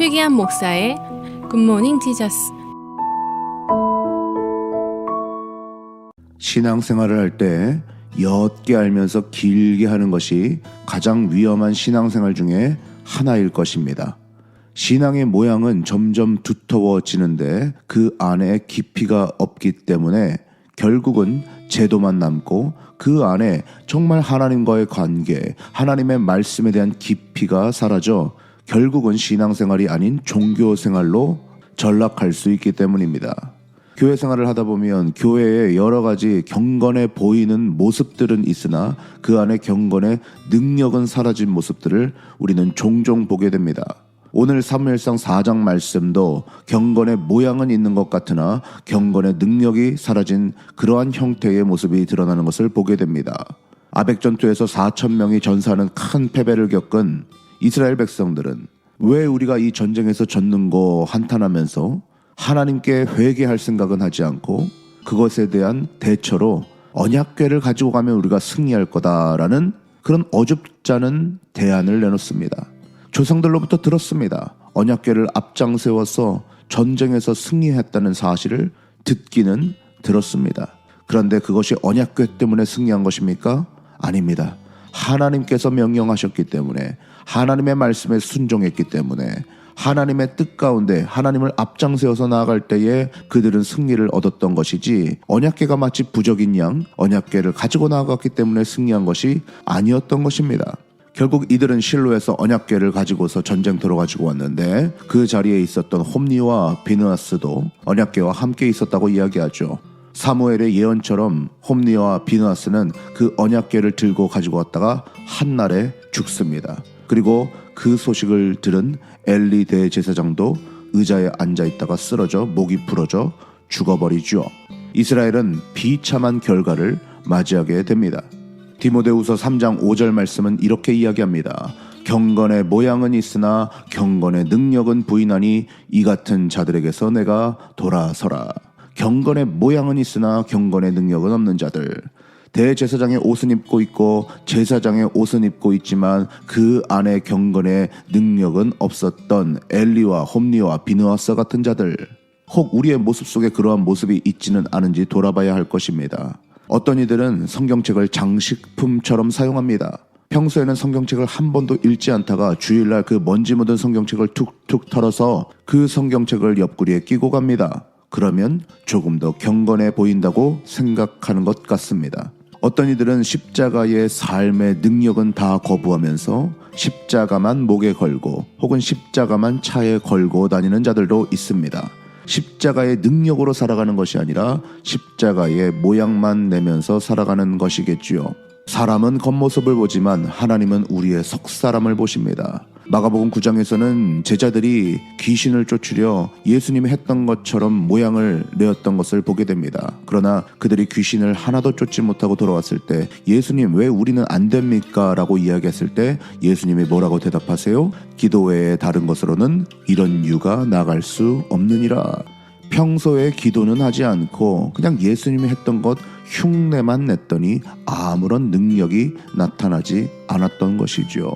최기한 목사의 굿모닝 티저스. 신앙생활을 할 때 옅게 알면서 길게 하는 것이 가장 위험한 신앙생활 중에 하나일 것입니다. 신앙의 모양은 점점 두터워지는데 그 안에 깊이가 없기 때문에 결국은 제도만 남고 그 안에 정말 하나님과의 관계, 하나님의 말씀에 대한 깊이가 사라져 결국은 신앙생활이 아닌 종교생활로 전락할 수 있기 때문입니다. 교회 생활을 하다 보면 교회에 여러 가지 경건해 보이는 모습들은 있으나 그 안에 경건의 능력은 사라진 모습들을 우리는 종종 보게 됩니다. 오늘 사무엘상 4장 말씀도 경건의 모양은 있는 것 같으나 경건의 능력이 사라진 그러한 형태의 모습이 드러나는 것을 보게 됩니다. 아벡 전투에서 4,000명이 전사하는 큰 패배를 겪은 이스라엘 백성들은 왜 우리가 이 전쟁에서 졌는고 한탄하면서 하나님께 회개할 생각은 하지 않고 그것에 대한 대처로 언약궤를 가지고 가면 우리가 승리할 거다라는 그런 어줍잖은 대안을 내놓습니다. 조상들로부터 들었습니다. 언약궤를 앞장세워서 전쟁에서 승리했다는 사실을 듣기는 들었습니다. 그런데 그것이 언약궤 때문에 승리한 것입니까? 아닙니다. 하나님께서 명령하셨기 때문에, 하나님의 말씀에 순종했기 때문에, 하나님의 뜻 가운데 하나님을 앞장세워서 나아갈 때에 그들은 승리를 얻었던 것이지, 언약궤가 마치 부적인 양 언약궤를 가지고 나아갔기 때문에 승리한 것이 아니었던 것입니다. 결국 이들은 실로에서 언약궤를 가지고서 전쟁터로 가지고 왔는데 그 자리에 있었던 홈니와 비느하스도 언약궤와 함께 있었다고 이야기하죠. 사무엘의 예언처럼 홈니와 비느하스는 그 언약궤를 들고 가지고 왔다가 한날에 죽습니다. 그리고 그 소식을 들은 엘리 대제사장도 의자에 앉아있다가 쓰러져 목이 부러져 죽어버리죠. 이스라엘은 비참한 결과를 맞이하게 됩니다. 디모데후서 3장 5절 말씀은 이렇게 이야기합니다. 경건의 모양은 있으나 경건의 능력은 부인하니 이 같은 자들에게서 내가 돌아서라. 경건의 모양은 있으나 경건의 능력은 없는 자들. 대제사장의 옷은 입고 있고 제사장의 옷은 입고 있지만 그 안에 경건의 능력은 없었던 엘리와 홈니와 비느하스 같은 자들. 혹 우리의 모습 속에 그러한 모습이 있지는 않은지 돌아봐야 할 것입니다. 어떤 이들은 성경책을 장식품처럼 사용합니다. 평소에는 성경책을 한 번도 읽지 않다가 주일날 그 먼지 묻은 성경책을 툭툭 털어서 그 성경책을 옆구리에 끼고 갑니다. 그러면 조금 더 경건해 보인다고 생각하는 것 같습니다. 어떤 이들은 십자가의 삶의 능력은 다 거부하면서 십자가만 목에 걸고 혹은 십자가만 차에 걸고 다니는 자들도 있습니다. 십자가의 능력으로 살아가는 것이 아니라 십자가의 모양만 내면서 살아가는 것이겠지요. 사람은 겉모습을 보지만 하나님은 우리의 속사람을 보십니다. 마가복음 9장에서는 제자들이 귀신을 쫓으려 예수님이 했던 것처럼 모양을 내었던 것을 보게 됩니다. 그러나 그들이 귀신을 하나도 쫓지 못하고 돌아왔을 때 예수님 왜 우리는 안 됩니까? 라고 이야기했을 때 예수님이 뭐라고 대답하세요? 기도 외에 다른 것으로는 이런 유가 나갈 수 없느니라. 평소에 기도는 하지 않고 그냥 예수님이 했던 것 흉내만 냈더니 아무런 능력이 나타나지 않았던 것이죠.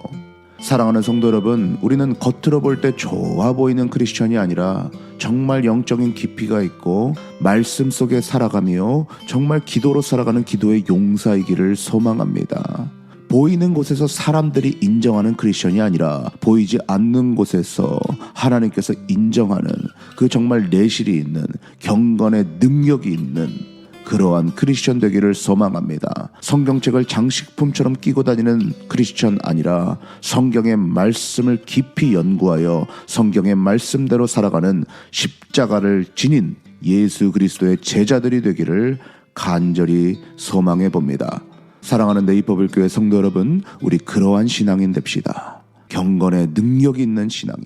사랑하는 성도 여러분, 우리는 겉으로 볼 때 좋아 보이는 크리스천이 아니라 정말 영적인 깊이가 있고 말씀 속에 살아가며 정말 기도로 살아가는 기도의 용사이기를 소망합니다. 보이는 곳에서 사람들이 인정하는 크리스천이 아니라 보이지 않는 곳에서 하나님께서 인정하는 그 정말 내실이 있는 경건의 능력이 있는 그러한 크리스천 되기를 소망합니다. 성경책을 장식품처럼 끼고 다니는 크리스천 아니라 성경의 말씀을 깊이 연구하여 성경의 말씀대로 살아가는 십자가를 지닌 예수 그리스도의 제자들이 되기를 간절히 소망해 봅니다. 사랑하는 네이버빌교회 성도 여러분, 우리 그러한 신앙인 됩시다. 경건의 능력이 있는 신앙인,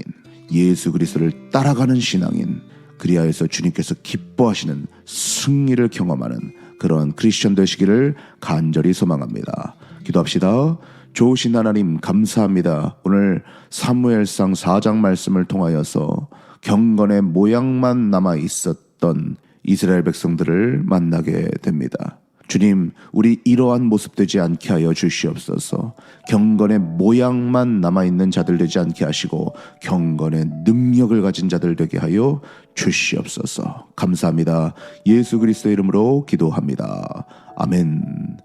예수 그리스도를 따라가는 신앙인, 그리하여서 주님께서 기뻐하시는 승리를 경험하는 그런 크리스천 되시기를 간절히 소망합니다. 기도합시다. 좋으신 하나님 감사합니다. 오늘 사무엘상 4장 말씀을 통하여서 경건의 모양만 남아 있었던 이스라엘 백성들을 만나게 됩니다. 주님, 우리 이러한 모습 되지 않게 하여 주시옵소서. 경건의 모양만 남아있는 자들 되지 않게 하시고 경건의 능력을 가진 자들 되게 하여 주시옵소서. 감사합니다. 예수 그리스도의 이름으로 기도합니다. 아멘.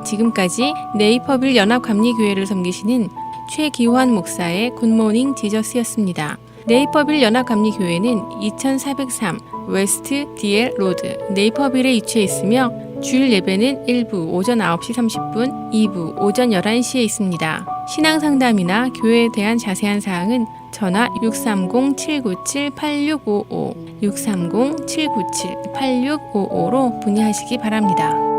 지금까지 네이퍼빌 연합감리교회를 섬기시는 최기환 목사의 굿모닝 지저스였습니다. 네이퍼빌 연합감리교회는 2403 웨스트 디엘 로드 네이퍼빌에 위치해 있으며 주일 예배는 1부 오전 9시 30분, 2부 오전 11시에 있습니다. 신앙상담이나 교회에 대한 자세한 사항은 전화 630-797-8655, 630-797-8655로 문의하시기 바랍니다.